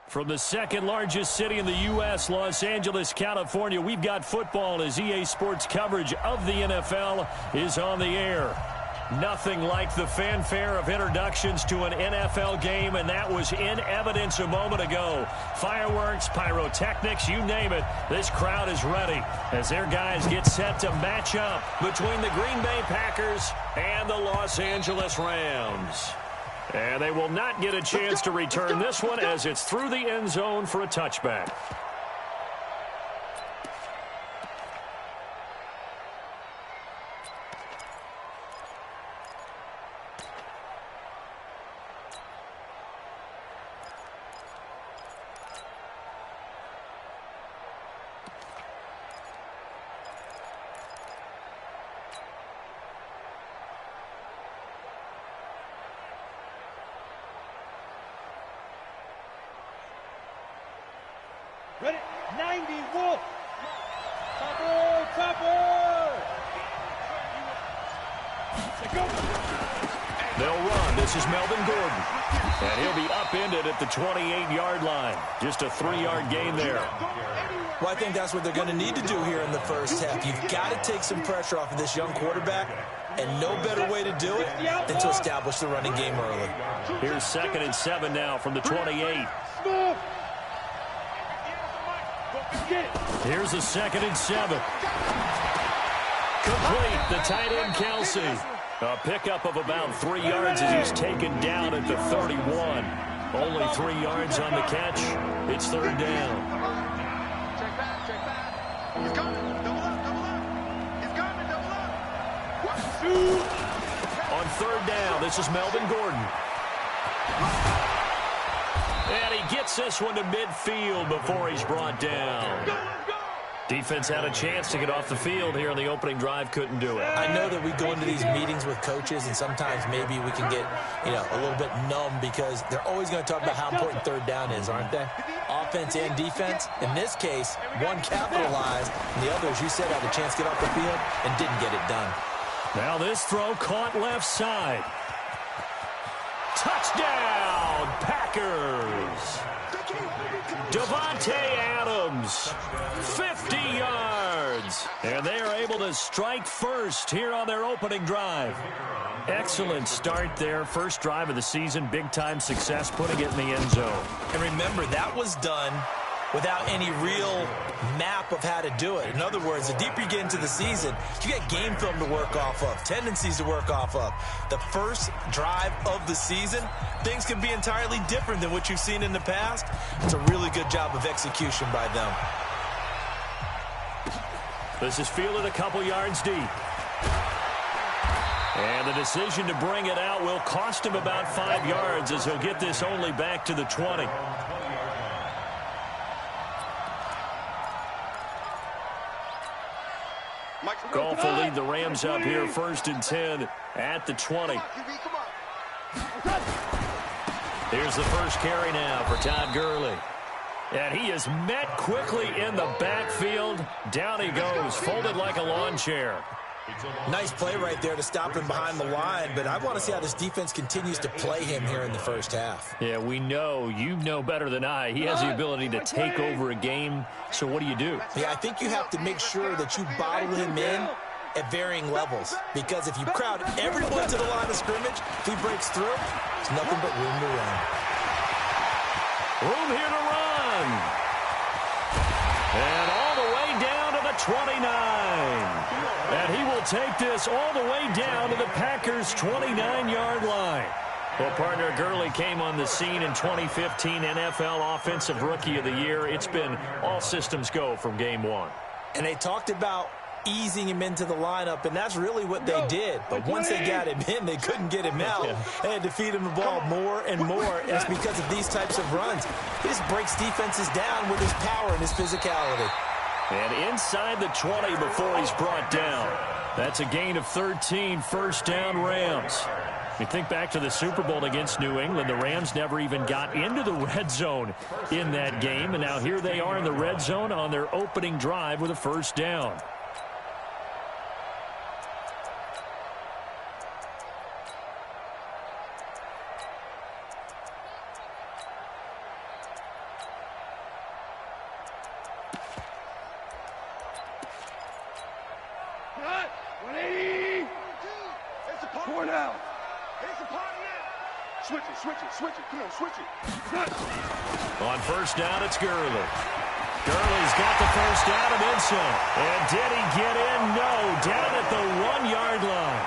From the second largest city in the U.S., Los Angeles, California, we've got football as EA Sports coverage of the NFL is on the air. Nothing like the fanfare of introductions to an NFL game, and that was in evidence a moment ago. Fireworks, pyrotechnics, you name it. This crowd is ready as their guys get set to match up between the Green Bay Packers and the Los Angeles Rams. And they will not get a chance to return this one as it's through the end zone for a touchback. Ready? 90, Wolf. Topper, Topper. They'll run. This is Melvin Gordon. And he'll be upended at the 28-yard line. Just a 3-yard gain there. Well, I think that's what they're going to need to do here in the first half. You've got to take some pressure off of this young quarterback, and no better way to do it than to establish the running game early. Here's 2nd and 7 now from the 28. Here's a 2nd and 7. Complete, the tight end Kelsey. A pickup of about 3 yards as he's taken down at the 31. Only 3 yards on the catch. It's 3rd down. Check back. He's coming. Double up. He's coming. Double up. On 3rd down, this is Melvin Gordon. And he gets this one to midfield before he's brought down. Defense had a chance to get off the field here on the opening drive, couldn't do it. I know that we go into these meetings with coaches, and sometimes maybe we can get, a little bit numb because they're always going to talk about how important 3rd down is, aren't they? Offense and defense. In this case, one capitalized, and the other, as you said, had a chance to get off the field and didn't get it done. Now this throw caught left side. Touchdown, Packers. Davante Adams, 50 yards. And they are able to strike first here on their opening drive. Excellent start there. First drive of the season, big-time success, putting it in the end zone. And remember, that was done without any real map of how to do it. In other words, the deeper you get into the season, you get game film to work off of, tendencies to work off of. The first drive of the season, things can be entirely different than what you've seen in the past. It's a really good job of execution by them. This is fielded a couple yards deep. And the decision to bring it out will cost him about 5 yards as he'll get this only back to the 20. Goff will lead the Rams up here 1st and 10 at the 20. Here's the first carry now for Todd Gurley. And he is met quickly in the backfield. Down he goes, folded like a lawn chair. Nice play right there to stop him behind the line, but I want to see how this defense continues to play him here in the first half. Yeah, we know. You know better than I. He has the ability to take over a game, so what do? Yeah, I think you have to make sure that you bottle him in at varying levels, because if you crowd everyone to the line of scrimmage, if he breaks through, there's nothing but room to run. Room here to run. And all the way down to the 29. And he will take this all the way down to the Packers' 29-yard line. Well, partner, Gurley came on the scene in 2015 NFL Offensive Rookie of the Year. It's been all systems go from game one. And they talked about easing him into the lineup, and that's really what they did. But once they got him in, they couldn't get him out. They had to feed him the ball more and more, and it's because of these types of runs. He just breaks defenses down with his power and his physicality. And inside the 20 before he's brought down. That's a gain of 13, 1st down Rams. You think back to the Super Bowl against New England, the Rams never even got into the red zone in that game, and now here they are in the red zone on their opening drive with a 1st down. Cut. 180. It's a partner. 4 now. It's a partner. Switch it, switch it, switch it. Come on, switch it. Cut. On first down, it's Gurley. Gurley's got the first down and then some. And did he get in? No. Down at the 1-yard line.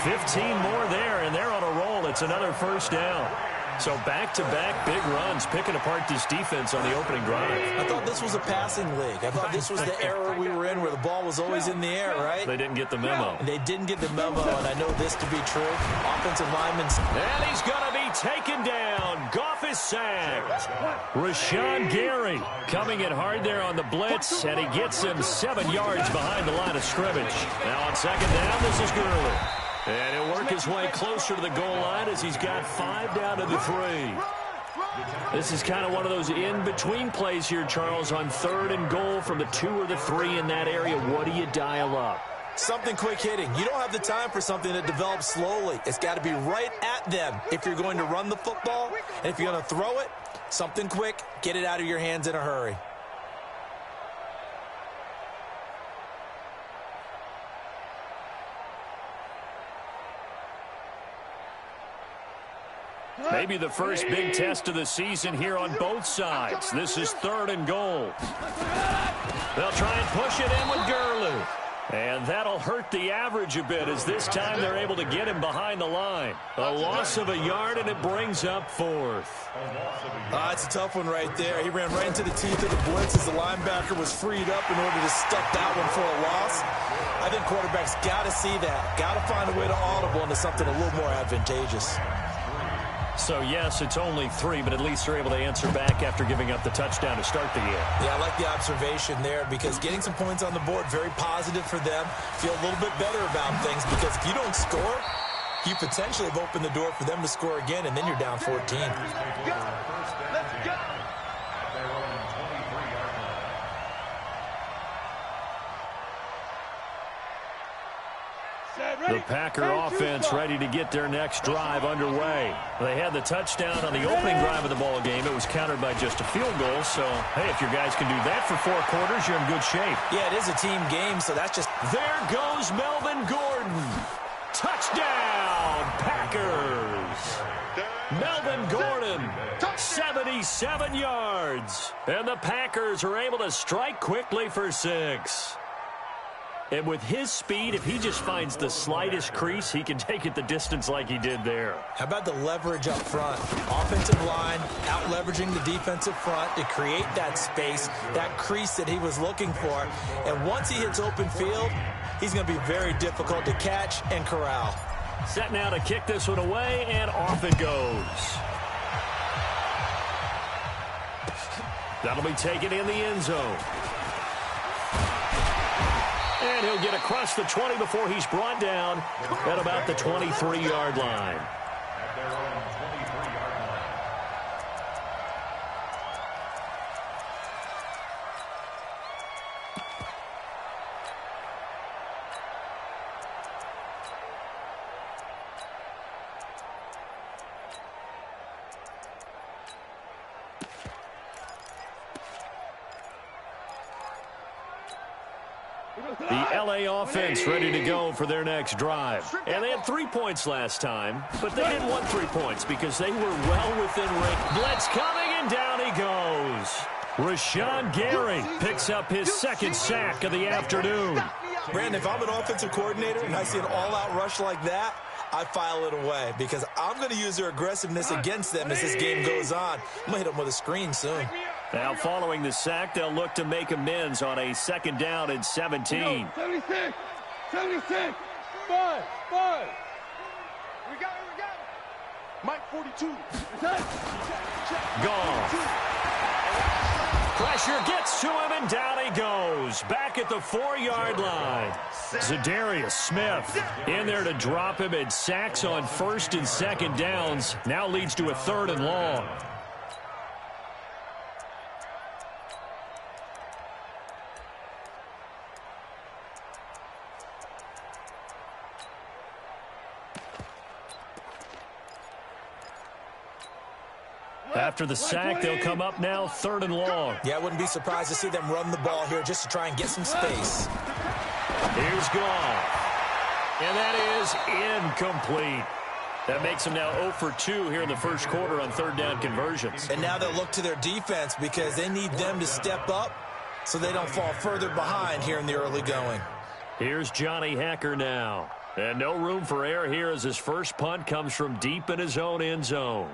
15 more there, and they're on a roll. It's another first down. So back-to-back big runs, picking apart this defense on the opening drive. I thought this was a passing league. I thought this was the era we were in where the ball was always in the air, right? They didn't get the memo. They didn't get the memo, and I know this to be true. Offensive linemen. And he's going to be taken down. Goff is sacked. Rashawn Gary coming in hard there on the blitz, and he gets him 7 yards behind the line of scrimmage. Now on second down, this is Gurley. And he'll work his way closer to the goal line as he's got 5 down to the 3. This is kind of one of those in-between plays here, Charles, on 3rd and goal from the 2 or the 3 in that area. What do you dial up? Something quick hitting. You don't have the time for something that develops slowly. It's got to be right at them if you're going to run the football. And if you're going to throw it, something quick, get it out of your hands in a hurry. Maybe the first big test of the season here on both sides. This is 3rd and goal. They'll try and push it in with Gurley. And that'll hurt the average a bit as this time they're able to get him behind the line. A loss of a yard, and it brings up 4th. It's a tough one right there. He ran right into the teeth of the blitz as the linebacker was freed up in order to stuff that one for a loss. I think quarterbacks got to see that. Got to find a way to audible into something a little more advantageous. So, yes, it's only 3, but at least they're able to answer back after giving up the touchdown to start the year. Yeah, I like the observation there because getting some points on the board, very positive for them. Feel a little bit better about things because if you don't score, you potentially have opened the door for them to score again, and then you're down 14. Let's go. The Packer offense ready to get their next drive underway. They had the touchdown on the opening drive of the ball game. It was countered by just a field goal. So, hey, if your guys can do that for 4 quarters, you're in good shape. Yeah, it is a team game, so that's just... There goes Melvin Gordon. Touchdown, Packers. Melvin Gordon, 77 yards. And the Packers are able to strike quickly for 6. And with his speed, if he just finds the slightest crease, he can take it the distance like he did there. How about the leverage up front? Offensive line out-leveraging the defensive front to create that space, that crease that he was looking for. And once he hits open field, he's going to be very difficult to catch and corral. Set now to kick this one away, and off it goes. That'll be taken in the end zone. And he'll get across the 20 before he's brought down at about the 23-yard line. The L.A. offense ready to go for their next drive. And they had 3 points last time, but they didn't want 3 points because they were well within range. Blitz coming, and down he goes. Rashawn Gary picks up his 2nd sack of the afternoon. Brandon, if I'm an offensive coordinator and I see an all-out rush like that, I file it away because I'm going to use their aggressiveness against them as this game goes on. I'm going to hit them with a screen soon. Now, following the sack, they'll look to make amends on a 2nd down and 17. 76. 76. 5. We got it. Mike 42. Gone. Pressure gets to him, and down he goes. Back at the 4-yard line. Zadarius Smith in there to drop him, and sacks on 1st and 2nd downs. Now leads to a 3rd and long. After the sack, they'll come up now 3rd and long. Yeah, I wouldn't be surprised to see them run the ball here just to try and get some space. Here's Goff. And that is incomplete. That makes them now 0 for 2 here in the first quarter on 3rd down conversions. And now they'll look to their defense because they need them to step up so they don't fall further behind here in the early going. Here's Johnny Hacker now. And no room for error here as his first punt comes from deep in his own end zone.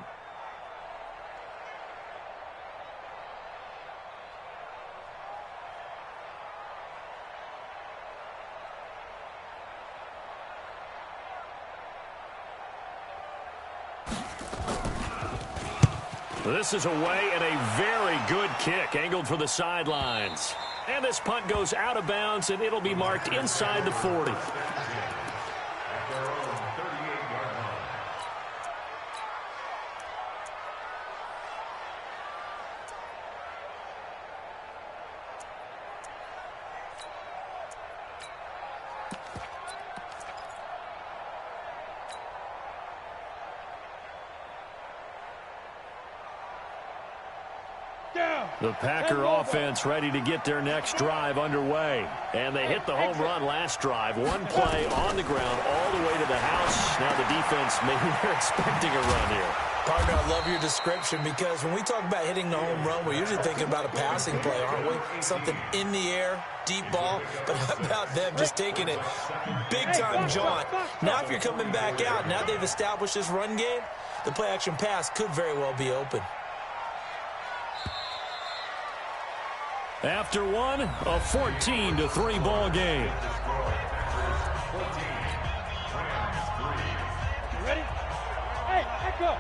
This is away and a very good kick angled for the sidelines. And this punt goes out of bounds, and it'll be marked inside the 40. The Packer offense ready to get their next drive underway. And they hit the home run last drive. One play on the ground all the way to the house. Now the defense, maybe they're expecting a run here. Partner, I love your description because when we talk about hitting the home run, we're usually thinking about a passing play, aren't we? Something in the air, deep ball. But how about them just taking it big-time jaunt? Now if you're coming back out, now they've established this run game, the play-action pass could very well be open. After one, a 14-3 ball game. You ready? Hey, echo.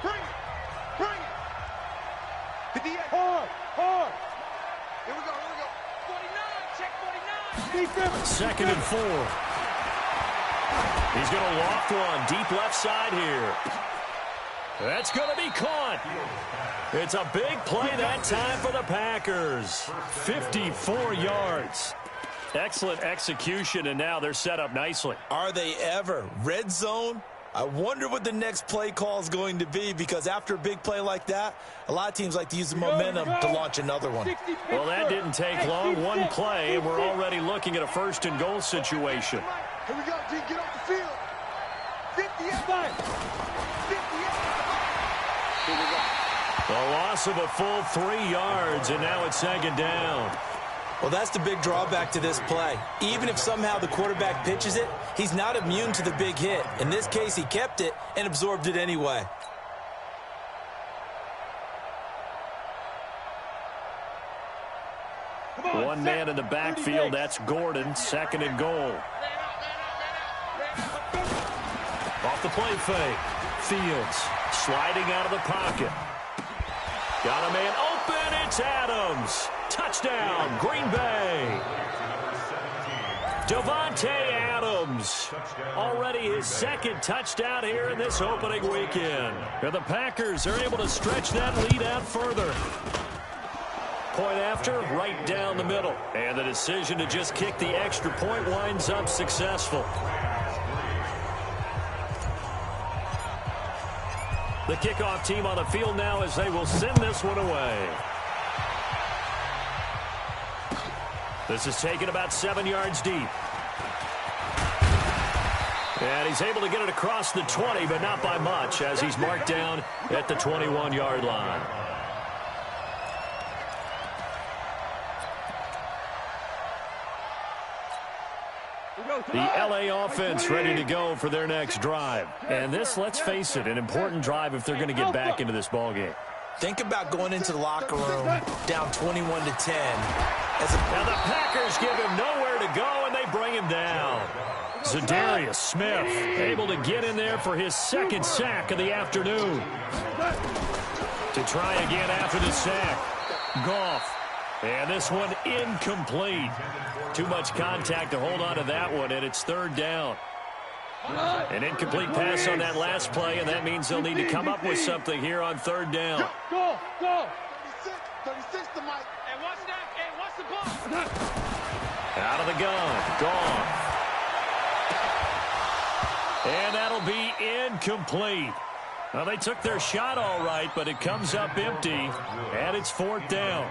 Bring it. Hit the edge. Hard. Here we go. 49, check 49. 2nd and 4. He's going to loft one deep left side here. That's going to be caught. It's a big play that time for the Packers. 54 yards. Excellent execution, and now they're set up nicely. Are they ever? Red zone? I wonder what the next play call is going to be, because after a big play like that, a lot of teams like to use the momentum to launch another one. Well, that didn't take long. One play, and we're already looking at a 1st and goal situation. Here we go, G. Get off the field. 58. 58. Here we go. A loss of a full 3 yards, and now it's 2nd down. Well, that's the big drawback to this play. Even if somehow the quarterback pitches it, he's not immune to the big hit. In this case, he kept it and absorbed it anyway. One man in the backfield, that's Gordon, 2nd and goal. Off the play fake. Fields sliding out of the pocket. Got a man open, it's Adams. Touchdown, Green Bay. Davante Adams. Already his 2nd touchdown here in this opening weekend. And the Packers are able to stretch that lead out further. Point after, right down the middle. And the decision to just kick the extra point winds up successful. The kickoff team on the field now as they will send this one away. This is taken about 7 yards deep. And he's able to get it across the 20, but not by much, as he's marked down at the 21-yard line. The LA offense ready to go for their next drive. And this, let's face it, an important drive if they're going to get back into this ballgame. Think about going into the locker room down 21-10. Now the Packers give him nowhere to go, and they bring him down. Zadarius Smith able to get in there for his 2nd sack of the afternoon. To try again after the sack. Goff. And this one incomplete. Too much contact to hold on to that one, and it's 3rd down. An incomplete pass on that last play, and that means they'll need to come up with something here on 3rd down. Go. 36 to Mike. Hey, watch that. Hey, watch the ball. Out of the gun. Gone. And that'll be incomplete. Well, they took their shot all right, but it comes up empty, and it's 4th down.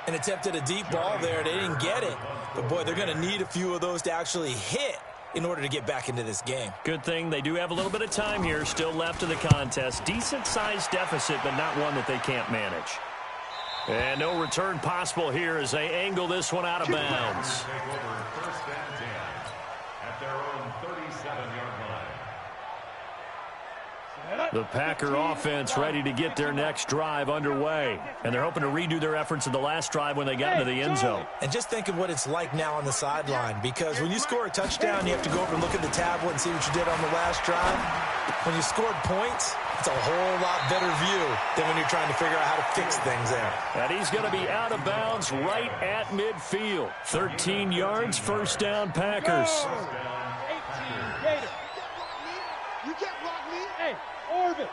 And attempted a deep ball there. They didn't get it. But, boy, they're going to need a few of those to actually hit in order to get back into this game. Good thing they do have a little bit of time here still left in the contest. Decent-sized deficit, but not one that they can't manage. And no return possible here as they angle this one out of bounds. First and 10 at their own 37-yard line. The Packer offense ready to get their next drive underway. And they're hoping to redo their efforts in the last drive when they got into the end zone. And just think of what it's like now on the sideline, because when you score a touchdown, you have to go over and look at the tablet and see what you did on the last drive. When you scored points, it's a whole lot better view than when you're trying to figure out how to fix things there. And he's going to be out of bounds right at midfield. 13 yards, first down, Packers. 18, Gator. You can't block me. Hey, Orbit.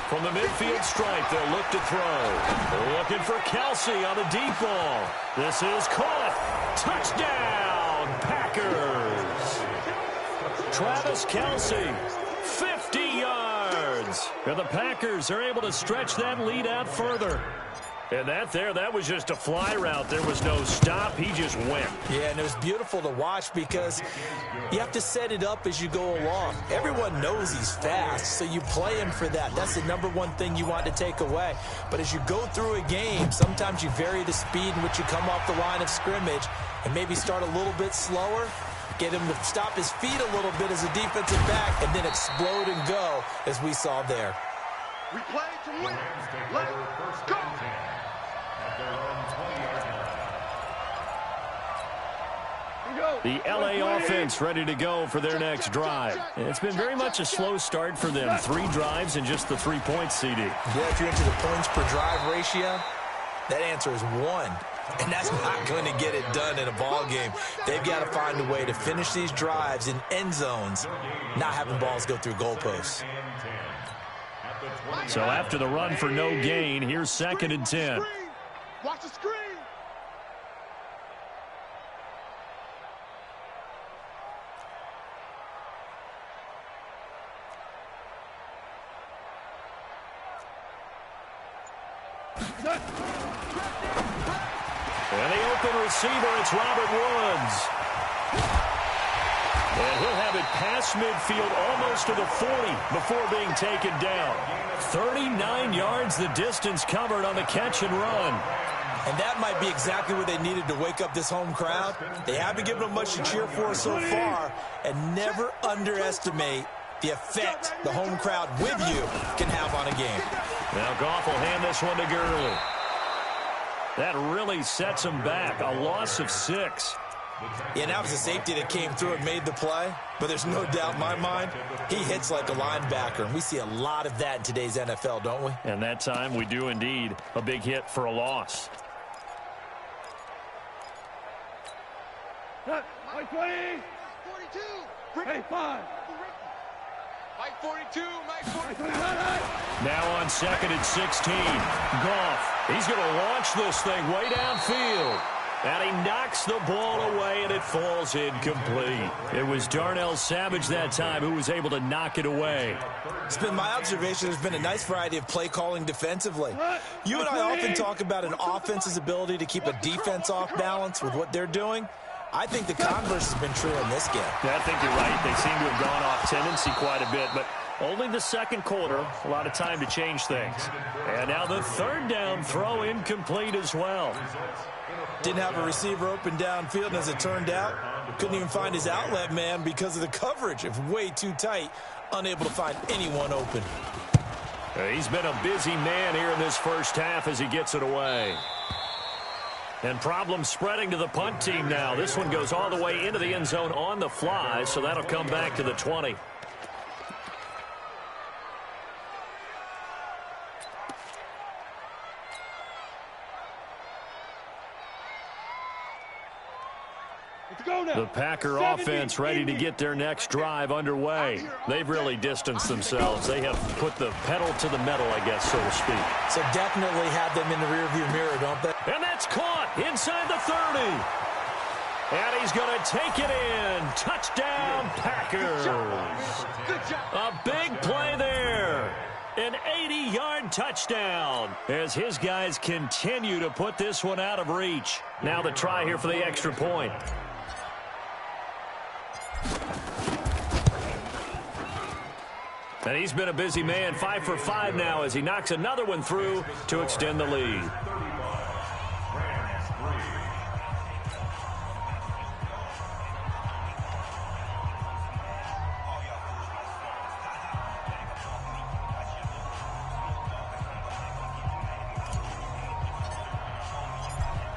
From the midfield stripe, they'll look to throw. Looking for Kelsey on a deep ball. This is caught. Touchdown, Packers. Travis Kelsey, 50 yards. And the Packers are able to stretch that lead out further. And that was just a fly route. There was no stop. He just went. Yeah, and it was beautiful to watch because you have to set it up as you go along. Everyone knows he's fast, so you play him for that. That's the number one thing you want to take away. But as you go through a game, sometimes you vary the speed in which you come off the line of scrimmage and maybe start a little bit slower, get him to stop his feet a little bit as a defensive back, and then explode and go as we saw there. We play to win. Let's go. The LA offense ready to go for their next drive. It's been very much a slow start for them. 3 drives and just the 3 points, CD. Yeah, if you're into the points per drive ratio, that answer is 1. And that's not going to get it done in a ball game. They've got to find a way to finish these drives in end zones, not having balls go through goalposts. So after the run for no gain, here's 2nd and 10. Watch the screen. And the open receiver, it's Robert Woods. And he'll have it past midfield almost to the 40 before being taken down. 39 yards the distance covered on the catch and run. And that might be exactly what they needed to wake up this home crowd. They haven't given them much to cheer for so far, and never underestimate the effect the home crowd with you can have on a game. Now Goff will hand this one to Gurley. That really sets him back. A loss of 6. Yeah, that was a safety that came through and made the play. But there's no doubt in my mind, he hits like a linebacker. And we see a lot of that in today's NFL, don't we? And that time we do indeed. A big hit for a loss. Mike 20. 42. Hey, 5. Mike 42. Mike 42. Now on 2nd and 16. Goff. He's going to launch this thing way downfield. And he knocks the ball away, and it falls incomplete. It was Darnell Savage that time who was able to knock it away. It's been my observation there's been a nice variety of play calling defensively. You and I often talk about an offense's ability to keep a defense off balance with what they're doing. I think the converse has been true in this game. Yeah, I think you're right. They seem to have gone off tendency quite a bit, but only the second quarter, a lot of time to change things. And now the 3rd down throw incomplete as well. Didn't have a receiver open downfield, and as it turned out, couldn't even find his outlet man because of the coverage. It was way too tight, unable to find anyone open. He's been a busy man here in this first half as he gets it away. And problems spreading to the punt team now. This one goes all the way into the end zone on the fly, so that'll come back to the 20. The Packer offense ready to get their next drive underway. They've really distanced themselves. They have put the pedal to the metal, I guess, so to speak. So definitely have them in the rearview mirror, don't they? And that's caught inside the 30. And he's going to take it in. Touchdown, Packers. A big play there. An 80-yard touchdown as his guys continue to put this one out of reach. Now the try here for the extra point. And he's been a busy man, 5 for 5 now as he knocks another one through to extend the lead.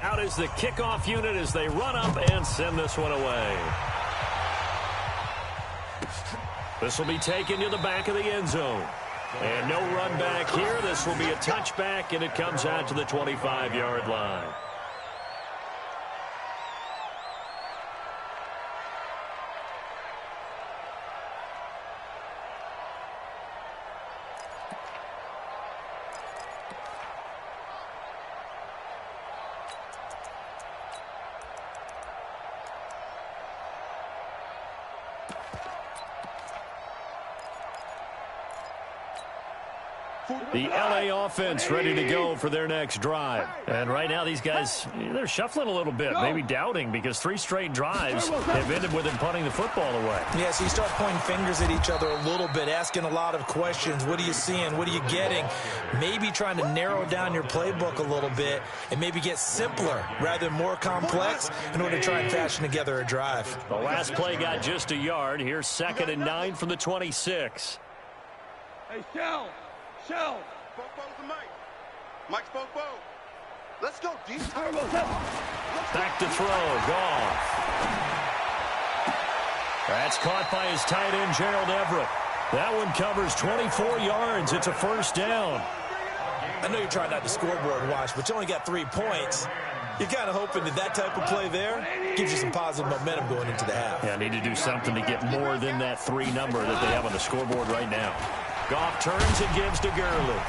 Out is the kickoff unit as they run up and send this one away. This will be taken to the back of the end zone. And no run back here. This will be a touchback, and it comes out to the 25-yard line. The LA offense ready to go for their next drive. And right now these guys, they're shuffling a little bit, maybe doubting, because 3 straight drives have ended with them punting the football away. Yeah, so you start pointing fingers at each other a little bit, asking a lot of questions. What are you seeing? What are you getting? Maybe trying to narrow down your playbook a little bit and maybe get simpler rather than more complex in order to try and fashion together a drive. The last play got just a yard. Here's 2nd and 9 from the 26. Hey, Shell. Spoke Bo to Mike. Mike spoke Bo. Let's go, deep. Back to throw. Goff. That's caught by his tight end, Gerald Everett. That one covers 24 yards. It's a first down. I know you're trying not to scoreboard watch, but you only got 3 points. You're kind of hoping that type of play there gives you some positive momentum going into the half. Yeah, need to do something to get more than that 3 number that they have on the scoreboard right now. Goff turns and gives to Gurley.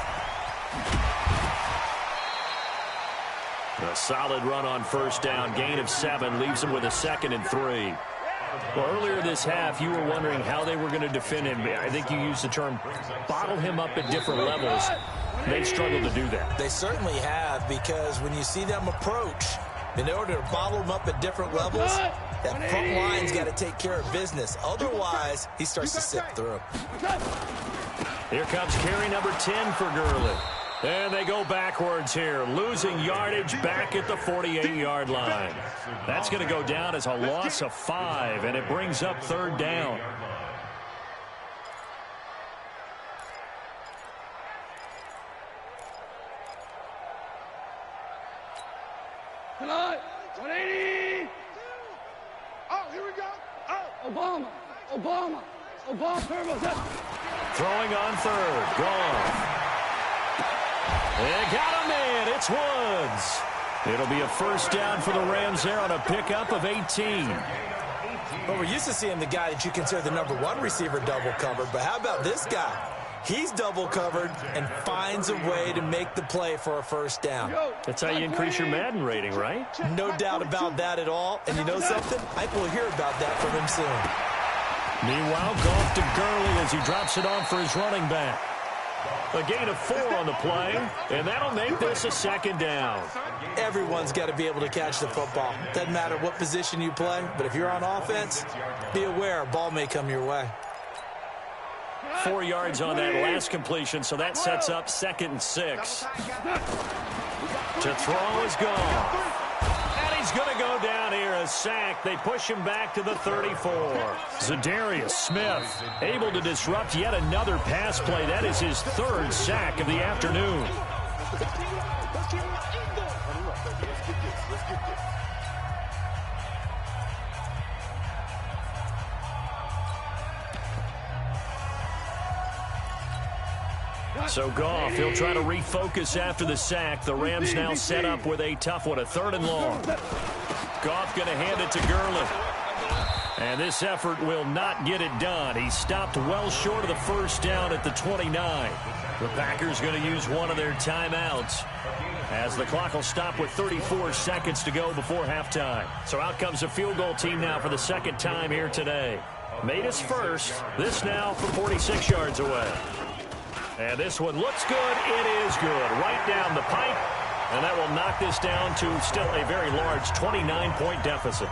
A solid run on first down. Gain of 7 leaves him with a 2nd and 3. Well, earlier this half, you were wondering how they were going to defend him. I think you used the term bottle him up at different levels. They've struggled to do that. They certainly have, because when you see them approach, in order to bottle them up at different levels, that front line's got to take care of business. Otherwise, he starts to sip through. Here comes carry number 10 for Gurley. And they go backwards here, losing yardage back at the 48-yard line. That's going to go down as a loss of 5, and it brings up 3rd down. Tonight, 180. Oh, here we go. Oh, Obama, turbo. Throwing on 3rd. Gone. They got a man. It's Woods. It'll be a first down for the Rams there on a pickup of 18. Well, we're used to seeing the guy that you consider the number 1 receiver double covered, but how about this guy? He's double covered and finds a way to make the play for a first down. That's how you increase your Madden rating, right? No doubt about that at all. And you know something? I think we'll hear about that from him soon. Meanwhile, Goff to Gurley as he drops it on for his running back. A gain of 4 on the play, and that'll make this a 2nd down. Everyone's got to be able to catch the football. Doesn't matter what position you play, but if you're on offense, be aware a ball may come your way. 4 yards on that last completion, so that sets up 2nd and 6. To throw is Goff. And he's going to go down here, a sack. They push him back to the 34. Zadarius Smith able to disrupt yet another pass play. That is his 3rd sack of the afternoon. So Goff, he'll try to refocus after the sack. The Rams now set up with a tough one, a 3rd and long. Goff going to hand it to Gurley. And this effort will not get it done. He stopped well short of the first down at the 29. The Packers going to use one of their timeouts as the clock will stop with 34 seconds to go before halftime. So out comes a field goal team now for the second time here today. Made us first. This now from 46 yards away. And this one looks good. It is good. Right down the pipe. And that will knock this down to still a very large 29-point deficit.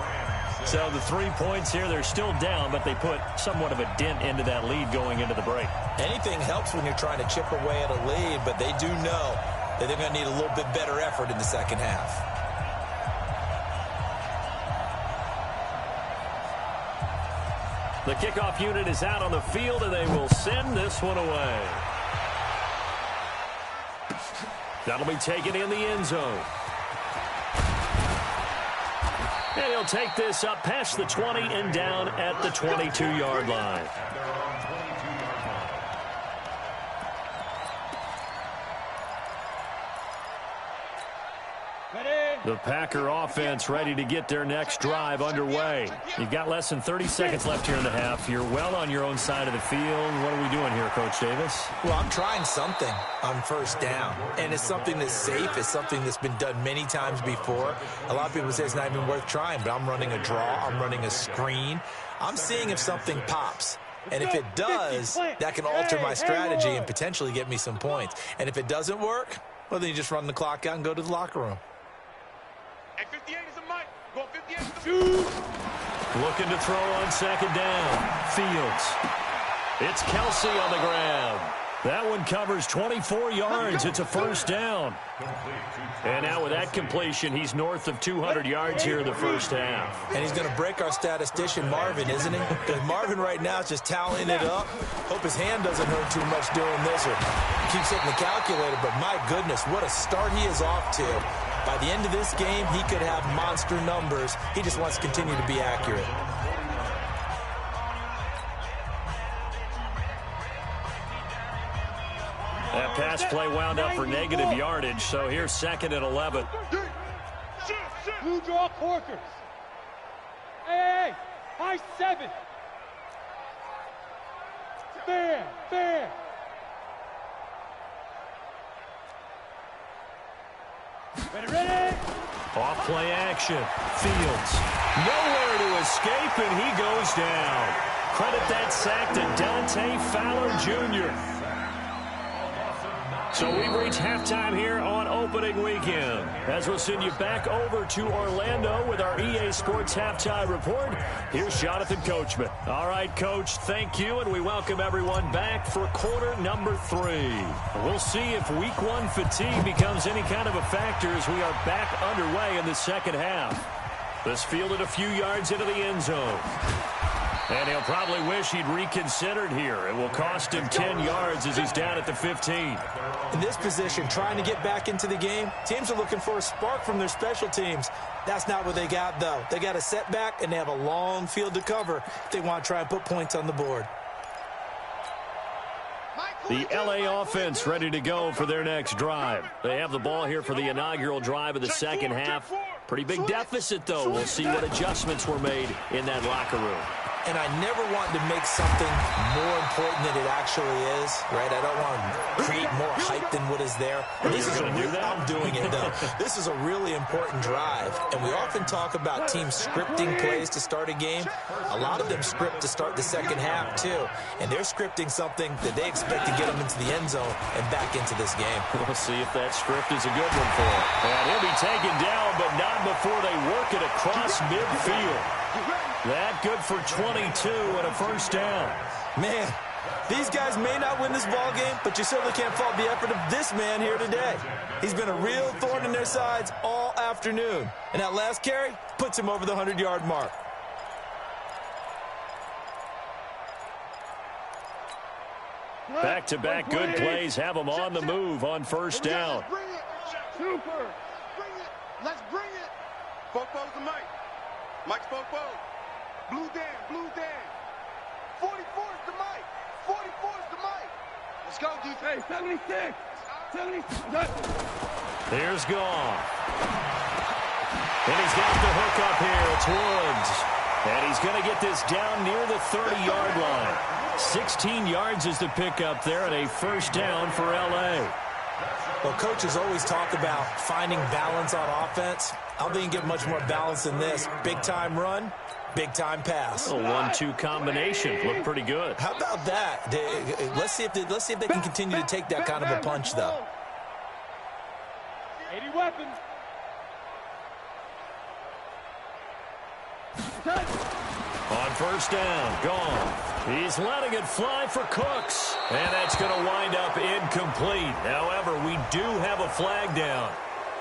So the 3 points here, they're still down, but they put somewhat of a dent into that lead going into the break. Anything helps when you're trying to chip away at a lead, but they do know that they're going to need a little bit better effort in the second half. The kickoff unit is out on the field, and they will send this one away. That'll be taken in the end zone. And he'll take this up past the 20 and down at the 22-yard line. The Packer offense ready to get their next drive underway. You've got less than 30 seconds left here in the half. You're well on your own side of the field. What are we doing here, Coach Davis? Well, I'm trying something on first down, and it's something that's safe. It's something that's been done many times before. A lot of people say it's not even worth trying, but I'm running a draw. I'm running a screen. I'm seeing if something pops. And if it does, that can alter my strategy and potentially get me some points. And if it doesn't work, well, then you just run the clock out and go to the locker room. Hey, 58 is a mic. Go 58 is a Looking to throw on second down. Fields. It's Kelsey on the grab. That one covers 24 yards. It's a first down. And now with that completion, he's north of 200 yards here in the first half. And he's going to break our statistician, Marvin, isn't he? Because Marvin right now is just tallying it up. Hope his hand doesn't hurt too much doing this or keeps hitting the calculator. But my goodness, what a start he is off to. By the end of this game, he could have monster numbers. He just wants to continue to be accurate. That pass play wound up for negative yardage, so here's second and 11. Blue draw corkers. Hey, high 7. Fair. Ready. Off play action. Fields. Nowhere to escape, and he goes down. Credit that sack to Dante Fowler Jr. So we've reached halftime here on opening weekend. As we'll send you back over to Orlando with our EA Sports Halftime Report, here's Jonathan Coachman. All right, Coach, thank you, and we welcome everyone back for quarter number 3. We'll see if week 1 fatigue becomes any kind of a factor as we are back underway in the second half. This fielded a few yards into the end zone. And he'll probably wish he'd reconsidered here. It will cost him 10 yards as he's down at the 15. In this position, trying to get back into the game, teams are looking for a spark from their special teams. That's not what they got, though. They got a setback, and they have a long field to cover if they want to try and put points on the board. The LA offense ready to go for their next drive. They have the ball here for the inaugural drive of the second half. Pretty big deficit, though. We'll see what adjustments were made in that locker room. And I never want to make something more important than it actually is, right? I don't want to create more hype than what is there. This is I'm doing it, though. This is a really important drive. And we often talk about teams scripting plays to start a game. A lot of them script to start the second half, too. And they're scripting something that they expect to get them into the end zone and back into this game. We'll see if that script is a good one for him. And he'll be taken down, but not before they work it across midfield. That good for 22 and a first down. Man, these guys may not win this ball game, but you certainly can't fault the effort of this man here today. He's been a real thorn in their sides all afternoon. And that last carry puts him over the 100-yard mark. Back-to-back good plays have them on the move on first down. Super. Bring it. Let's bring it. Fopo's the mic. Mike's Fopo. Blue Dan. 44 is the mic. 44 is the mic. Let's go, defense. 76. 76. Here's Goff. And he's got the hook up here. It's Woods. And he's going to get this down near the 30-yard line. 16 yards is the pickup there and a first down for L.A. Well, coaches always talk about finding balance on offense. I don't think you get much more balance than this. Big-time run, big-time pass. A 1-2 combination. Looked pretty good. How about that? Let's see if they can continue to take that kind of a punch, though. 80 weapons. On first down, gone. He's letting it fly for Cooks. And that's going to wind up incomplete. However, we do have a flag down.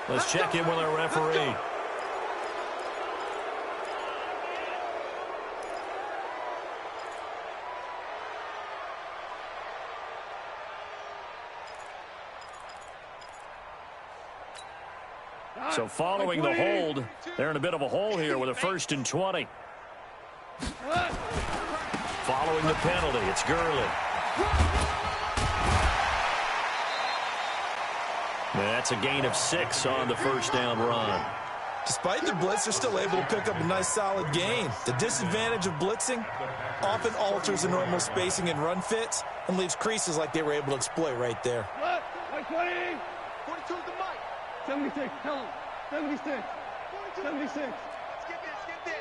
Let's check in with our referee. So following the hold, they're in a bit of a hole here with a 1st and 20. Following the penalty, it's Gurley. That's a gain of 6 on the first down run. Despite the blitz, they're still able to pick up a nice solid gain. The disadvantage of blitzing often alters the normal spacing and run fits and leaves creases like they were able to exploit right there. 42 is the mic. 76, tell him. 76. 76. Skip this.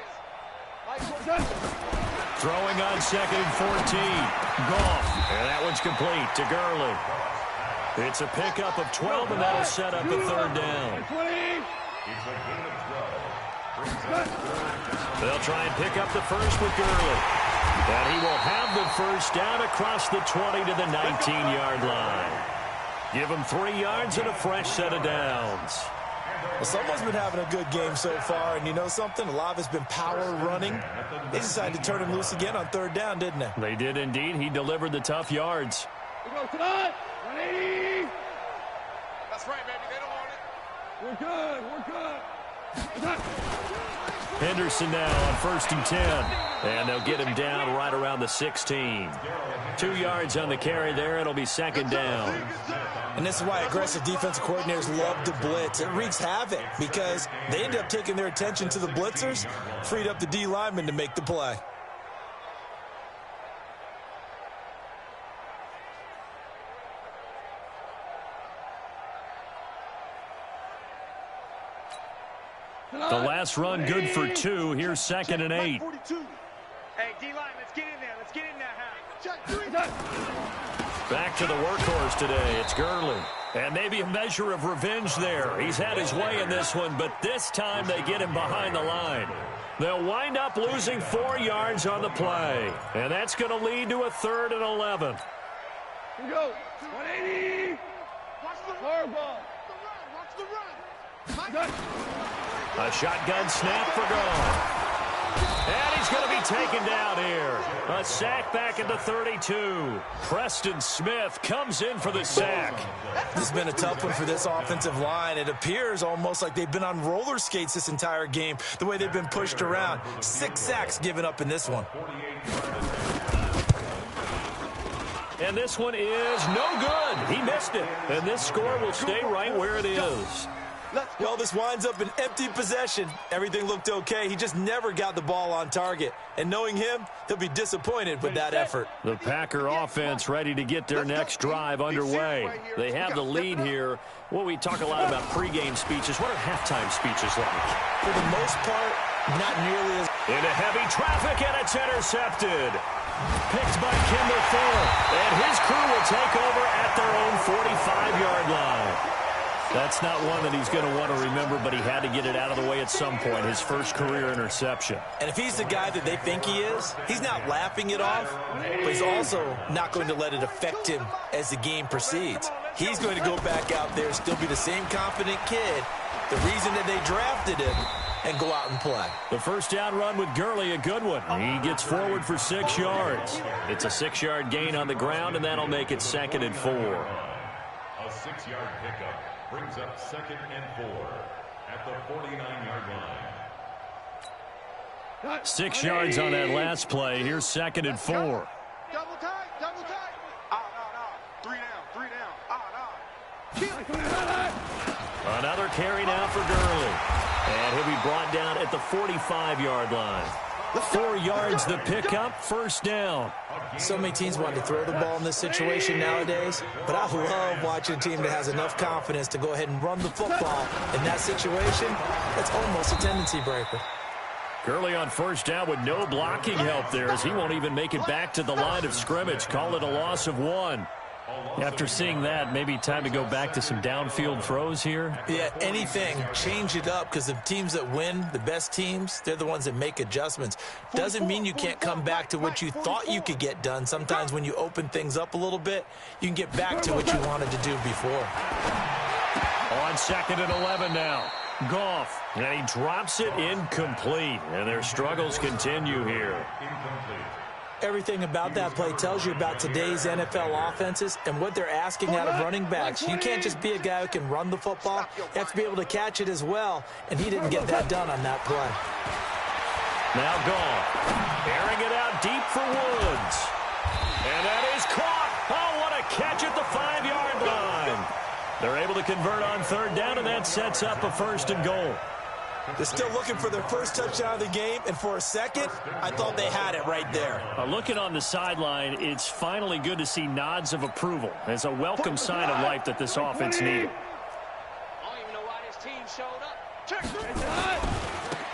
Throwing on 2nd and 14. Goff. And that one's complete to Gurley. It's a pickup of 12, and that'll set up a 3rd down. They'll try and pick up the first with Gurley. And he will have the first down across the 20 to the 19-yard line. Give him 3 yards and a fresh set of downs. Well, someone's been having a good game so far, and you know something? A lot of it's been power running. They decided to turn him loose again on 3rd down, didn't they? They did indeed. He delivered the tough yards. We go tonight. 180. That's right, baby. They don't want it. We're good. Henderson now on 1st and 10. And they'll get him down right around the 16. 2 yards on the carry there. It'll be 2nd down. And this is why aggressive defensive coordinators love to blitz. It wreaks havoc because they end up taking their attention to the blitzers, freed up the D lineman to make the play. The last run good for 2. Here's 2nd and 8. 42. Hey, D-line, let's get in there. Let's get in there, Back to the workhorse today. It's Gurley. And maybe a measure of revenge there. He's had his way in this one, but this time they get him behind the line. They'll wind up losing 4 yards on the play. And that's going to lead to a 3rd and 11. Here we go. 180. Watch the Hard ball. Watch the run. A shotgun snap for Goff. And he's going to be taken down here. A sack back at the 32. Preston Smith comes in for the sack. This has been a tough one for this offensive line. It appears almost like they've been on roller skates this entire game, the way they've been pushed around. 6 sacks given up in this one. And this one is no good. He missed it. And this score will stay right where it is. Well, this winds up an empty possession. Everything looked okay. He just never got the ball on target. And knowing him, he'll be disappointed with that effort. The Packer offense ready to get their next drive underway. They have the lead here. Well, we talk a lot about pregame speeches. What are halftime speeches like? For the most part, not nearly as... Into heavy traffic, and it's intercepted. Picked by Kimball Thorpe. And his crew will take over at their own 45-yard line. That's not one that he's going to want to remember, but he had to get it out of the way at some point, his first career interception. And if he's the guy that they think he is, he's not laughing it off, but he's also not going to let it affect him as the game proceeds. He's going to go back out there, still be the same confident kid, the reason that they drafted him, and go out and play. The first down run with Gurley, a good one. He gets forward for 6 yards. It's a 6-yard gain on the ground, and that'll make it 2nd and 4. A 6-yard pickup brings up 2nd and 4 at the 49-yard line. 6 yards on that last play. Here's 2nd and 4. Double tight. No. 3 down. No. Another carry now for Gurley. And he'll be brought down at the 45-yard line. 4 yards the pickup, first down. So many teams want to throw the ball in this situation nowadays, but I love watching a team that has enough confidence to go ahead and run the football. In that situation, that's almost a tendency breaker. Gurley on first down with no blocking help there, as he won't even make it back to the line of scrimmage. Call it a loss of 1. After seeing that, maybe time to go back to some downfield throws here. Yeah, anything. Change it up, because the teams that win, the best teams, they're the ones that make adjustments. Doesn't mean you can't come back to what you thought you could get done. Sometimes when you open things up a little bit, you can get back to what you wanted to do before. On 2nd and 11 now. Goff, and he drops it incomplete. And their struggles continue here. Everything about that play tells you about today's NFL offenses and what they're asking out of running backs. You can't just be a guy who can run the football. You have to be able to catch it as well, and he didn't get that done on that play. Now Goff, airing it out deep for Woods. And that is caught. Oh, what a catch at the 5-yard line. They're able to convert on 3rd down, and that sets up a 1st and goal. They're still looking for their first touchdown of the game, and for a second, I thought they had it right there. Looking on the sideline, it's finally good to see nods of approval. It's a welcome sign of life that this offense needed. I don't even know why this team showed up.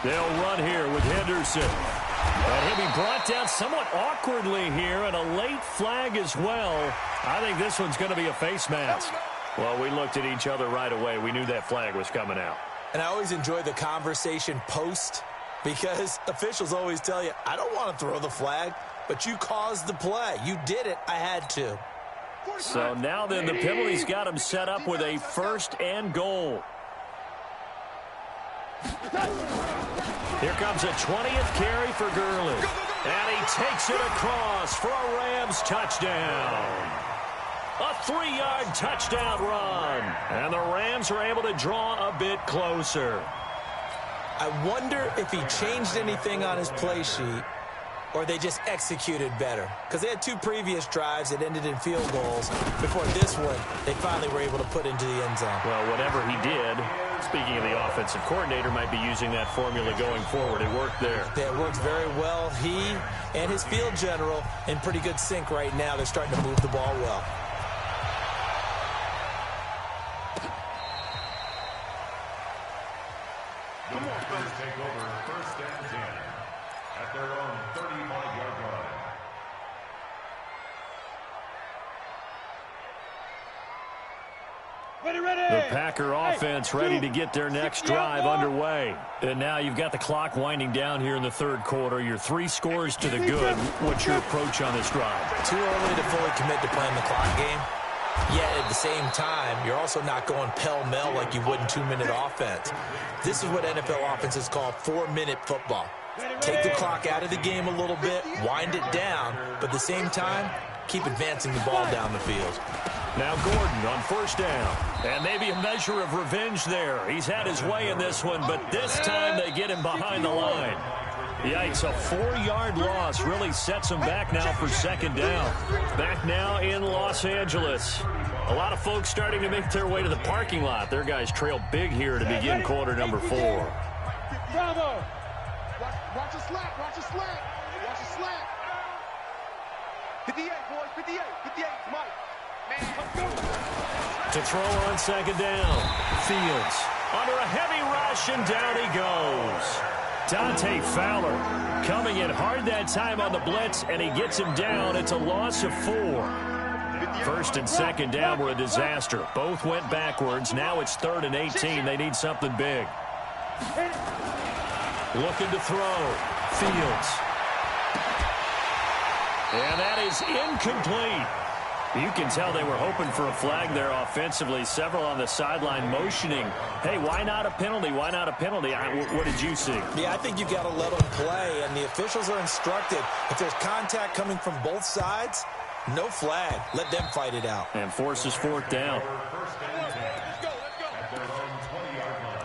They'll run here with Henderson. And he'll be brought down somewhat awkwardly here, and a late flag as well. I think this one's going to be a face mask. Well, we looked at each other right away. We knew that flag was coming out. And I always enjoy the conversation post, because officials always tell you, I don't want to throw the flag, but you caused the play. You did it. I had to. So now then, the penalty's got him set up with a 1st and goal. Here comes a 20th carry for Gurley. And he takes it across for a Rams touchdown. A 3-yard touchdown run. And the Rams are able to draw a bit closer. I wonder if he changed anything on his play sheet, or they just executed better. Because they had 2 previous drives that ended in field goals. Before this one, they finally were able to put into the end zone. Well, whatever he did, speaking of the offensive coordinator, might be using that formula going forward. It worked there. Yeah, it works very well. He and his field general in pretty good sync right now. They're starting to move the ball well. The Broncos take over 1st and 10 at their own 35-yard line. The Packer offense ready to get their next drive underway. And now you've got the clock winding down here in the 3rd quarter. Your 3 scores to the good. What's your approach on this drive? Too early to fully commit to playing the clock game. Yet at the same time, you're also not going pell-mell like you would in 2-minute offense. This is what NFL offenses call 4-minute football. Take the clock out of the game a little bit, wind it down, but at the same time, keep advancing the ball down the field. Now Gordon on 1st down. And maybe a measure of revenge there. He's had his way in this one, but this time they get him behind the line. Yikes, a 4-yard loss really sets him back now for 2nd down. Back now in Los Angeles. A lot of folks starting to make their way to the parking lot. Their guys trail big here to begin quarter number 4. Bravo! Watch a slack, watch a slack, watch a slack. 58, boys, 58, 58, Mike. Man, let's go. To throw on 2nd down. Fields under a heavy rush, and down he goes. Dante Fowler coming in hard that time on the blitz, and he gets him down. It's a loss of 4. 1st and 2nd down were a disaster. Both went backwards. Now it's 3rd and 18. They need something big. Looking to throw. Fields. And that is incomplete. You can tell they were hoping for a flag there offensively. Several on the sideline motioning, hey, why not a penalty? Why not a penalty? What did you see? Yeah, I think you've got to let them play, and the officials are instructed. If there's contact coming from both sides, no flag. Let them fight it out. And forces 4th down. Let's go. At their own 20-yard line.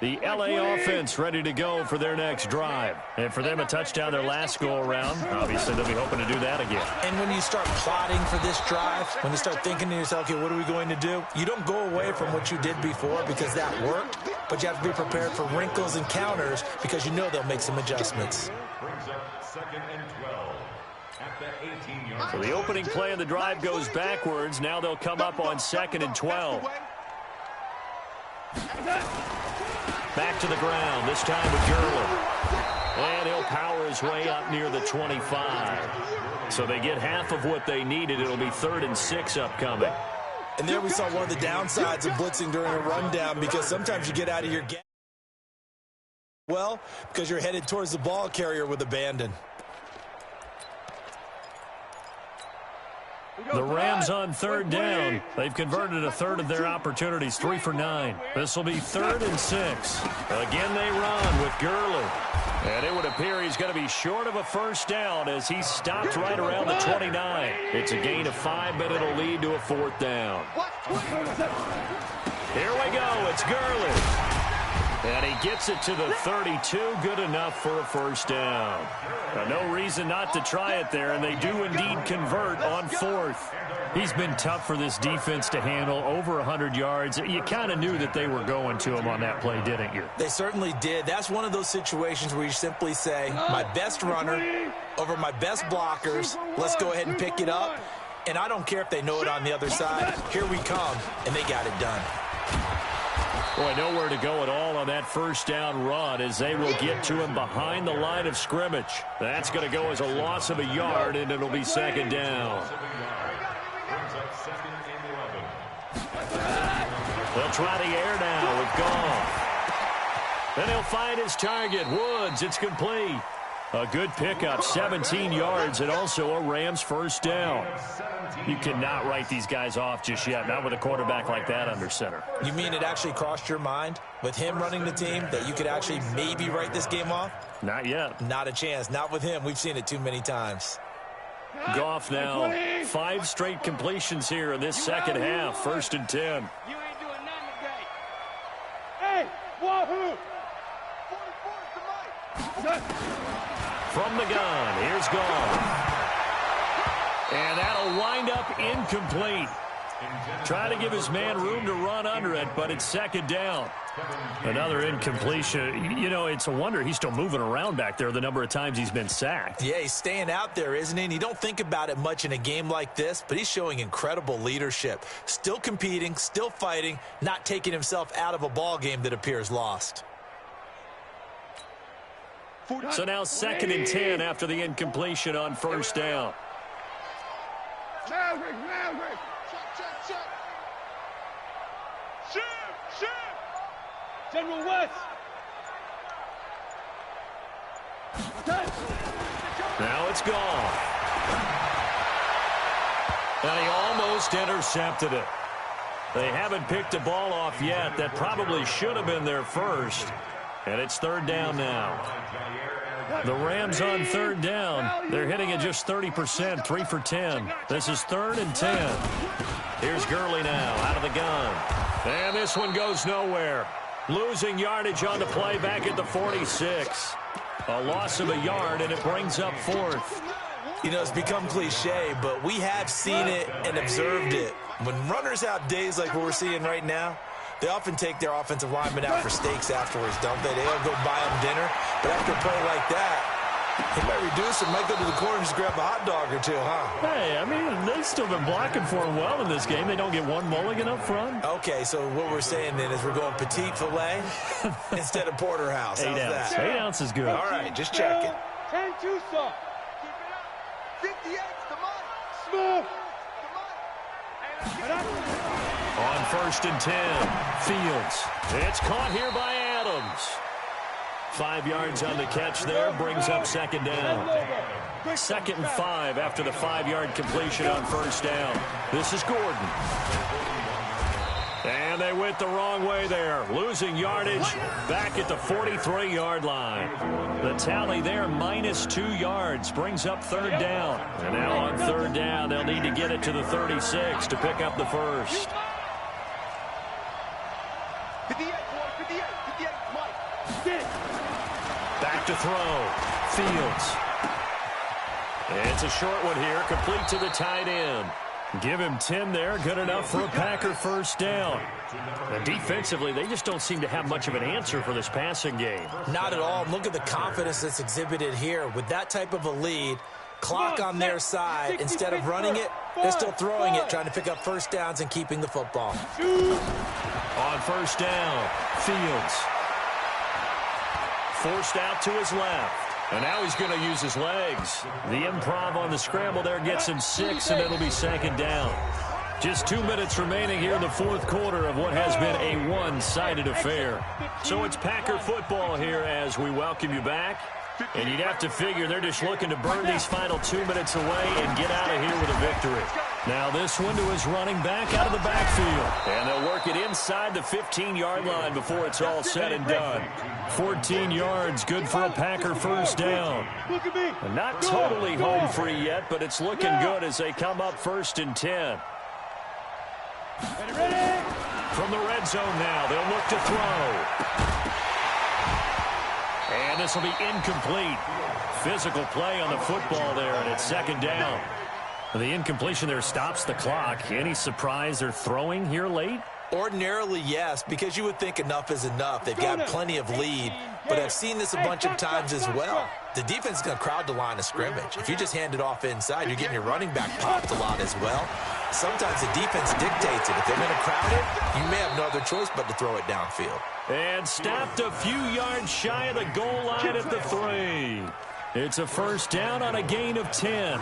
The L.A. offense ready to go for their next drive. And for them, a touchdown their last go-around. Obviously, they'll be hoping to do that again. And when you start plotting for this drive, when you start thinking to yourself, okay, what are we going to do? You don't go away from what you did before because that worked. but you have to be prepared for wrinkles and counters because you know they'll make some adjustments. Brings up 2nd and 12 at the 18-yard. So the opening play of the drive goes backwards. Now they'll come up on 2nd and 12. Back to the ground, this time with Gurley. And he'll power his way up near the 25. So they get half of what they needed. It'll be 3rd and 6 upcoming. And there we saw one of the downsides of blitzing during a rundown, because sometimes you get out of your game because you're headed towards the ball carrier with abandon. The Rams on 3rd down. They've converted a third of their opportunities, 3 for 9. This will be 3rd and 6. Again, they run with Gurley. And it would appear he's going to be short of a first down as he stopped right around the 29. It's a gain of 5, but it'll lead to a 4th down. Here we go. It's Gurley. And he gets it to the 32. Good enough for a first down. No reason not to try it there, and they do indeed convert on 4th. He's been tough for this defense to handle, over 100 yards. You kind of knew that they were going to him on that play, didn't you? They certainly did. That's one of those situations where you simply say, my best runner over my best blockers, let's go ahead and pick it up. And I don't care if they know it on the other side. Here we come, and they got it done. Boy, nowhere to go at all on that first down run as they will get to him behind the line of scrimmage. That's going to go as a loss of a yard, and it'll be 2nd down. They'll try the air now with Goff. Then he'll find his target, Woods. It's complete. A good pickup, 17 yards, and also a Rams first down. You cannot write these guys off just yet, not with a quarterback like that under center. You mean it actually crossed your mind with him running the team that you could actually maybe write this game off? Not yet. Not a chance. Not with him. We've seen it too many times. Goff now, 5 straight completions here in this second half, 1st and 10. You ain't doing nothing today. Hey, wahoo! From the gun, here's Goff. And that'll wind up incomplete. Try to give his man room to run under it, but it's 2nd down. Another incompletion. You know, it's a wonder he's still moving around back there the number of times he's been sacked. Yeah, he's staying out there, isn't he? And you don't think about it much in a game like this, but he's showing incredible leadership. Still competing, still fighting, not taking himself out of a ball game that appears lost. So now 2nd and 10 after the incompletion on first down. Maverick. Check. Shoot. General West. Now it's gone. And he almost intercepted it. They haven't picked a ball off yet. That probably should have been their first. And it's 3rd down now. The Rams on 3rd down. They're hitting at just 30%, 3 for 10. This is 3rd and 10. Here's Gurley now out of the gun. And this one goes nowhere. Losing yardage on the play back at the 46. A loss of a yard, and it brings up 4th. You know, it's become cliche, but we have seen it and observed it. When runners have days like what we're seeing right now, they often take their offensive linemen out for steaks afterwards, don't they? They'll go buy them dinner. But after a play like that, he might reduce it, might go to the corner and just grab a hot dog or two, huh? Hey, I mean, they've still been blocking for him well in this game. They don't get one mulligan up front. Okay, so what we're saying then is we're going petite filet instead of porterhouse. 8 ounce. 8 ounce is good. All right, just checking. 10 too soft. Keep it up. 58 to Mike. Smooth. On 1st and 10, Fields. It's caught here by Adams. 5 yards on the catch there, brings up 2nd down. 2nd and 5 after the 5-yard completion on first down. This is Gordon. And they went the wrong way there, losing yardage back at the 43-yard line. The tally there, -2 yards, brings up 3rd down. And now on 3rd down, they'll need to get it to the 36 to pick up the first. 58, Mike. Back to throw. Fields. It's a short one here, complete to the tight end. Give him 10 there. Good enough for a Packer first down. And defensively, they just don't seem to have much of an answer for this passing game. Not at all. Look at the confidence that's exhibited here. With that type of a lead, clock on their side, instead of running it, they're still throwing it, trying to pick up first downs and keeping the football. On first down, Fields. Forced out to his left. And now he's going to use his legs. The improv on the scramble there gets him 6, and it'll be second down. Just 2 minutes remaining here in the fourth quarter of what has been a one-sided affair. So it's Packer football here as we welcome you back. And you'd have to figure they're just looking to burn these final 2 minutes away and get out of here with a victory. Now this one to his running back out of the backfield. And they'll work it inside the 15-yard line before it's all said and done. 14 yards, good for a Packer first down. And not totally home free yet, but it's looking good as they come up 1st and 10. From the red zone now, they'll look to throw. And this will be incomplete. Physical play on the football there, and it's second down. The incompletion there stops the clock. Any surprise they're throwing here late? Ordinarily, yes, because you would think enough is enough. They've got plenty of lead, but I've seen this a bunch of times as well. The defense is going to crowd the line of scrimmage. If you just hand it off inside, you're getting your running back popped a lot as well. Sometimes the defense dictates it. If they're going to crowd it, you may have no other choice but to throw it downfield. And stopped a few yards shy of the goal line at the 3. It's a first down on a gain of 10.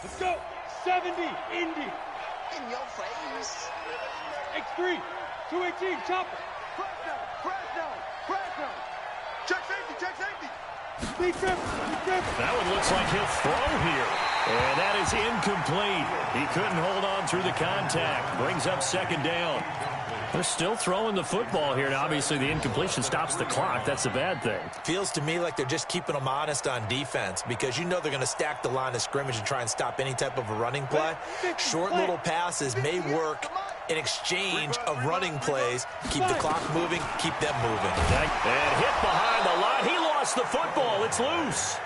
Let's go. 70, Indy. In your face. X3, 218, chopper. Crash down. Check safety. Big trip. That one looks like he'll throw here. And that is incomplete. He couldn't hold on through the contact. Brings up second down. They're still throwing the football here, and obviously the incompletion stops the clock. That's a bad thing. Feels to me like they're just keeping them honest on defense because you know they're going to stack the line of scrimmage and try and stop any type of a running play. Short little passes may work in exchange of running plays. Keep the clock moving, keep them moving. And hit behind the line. He lost the football. It's loose.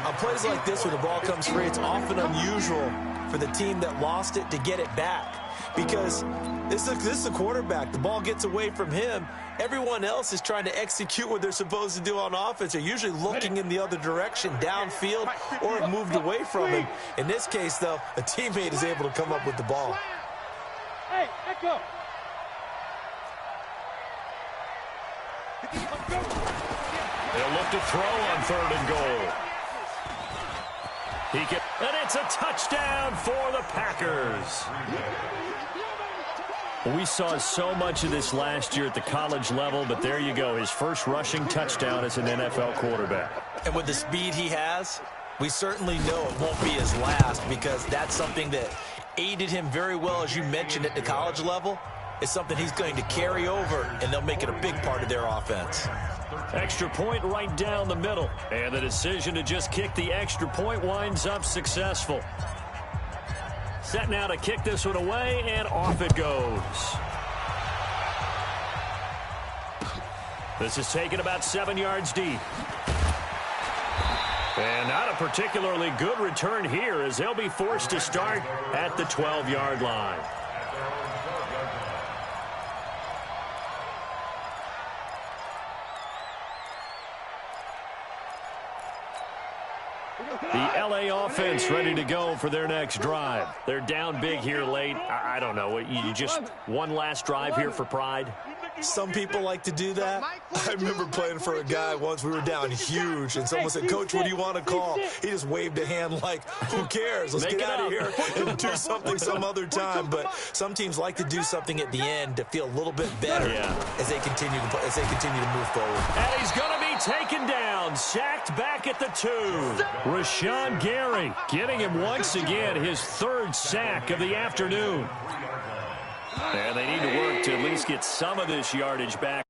On plays like this where the ball comes free, it's often unusual for the team that lost it to get it back. Because this is a quarterback. The ball gets away from him. Everyone else is trying to execute what they're supposed to do on offense. They're usually looking in the other direction, downfield, or have moved away from him. In this case, though, a teammate is able to come up with the ball. Hey, echo. They'll look to throw on 3rd and goal. And it's a touchdown for the Packers. We saw so much of this last year at the college level, but there you go. His first rushing touchdown as an NFL quarterback. And with the speed he has, we certainly know it won't be his last because that's something that aided him very well, as you mentioned, at the college level. It's something he's going to carry over, and they'll make it a big part of their offense. Extra point right down the middle. And the decision to just kick the extra point winds up successful. Set now to kick this one away, and off it goes. This is taken about 7 yards deep. And not a particularly good return here as they'll be forced to start at the 12-yard line. The LA offense ready to go for their next drive. They're down big here late. I don't know. You just one last drive here for pride? Some people like to do that. I remember playing for a guy once. We were down huge, and someone said, "Coach, what do you want to call?" He just waved a hand like, who cares? Let's get out of here and do something some other time. But some teams like to do something at the end to feel a little bit better as they continue to move forward. And he's going to be taken down, sacked back at the 2. Rashawn Gary getting him once again, his 3rd sack of the afternoon. And they need to work to at least get some of this yardage back.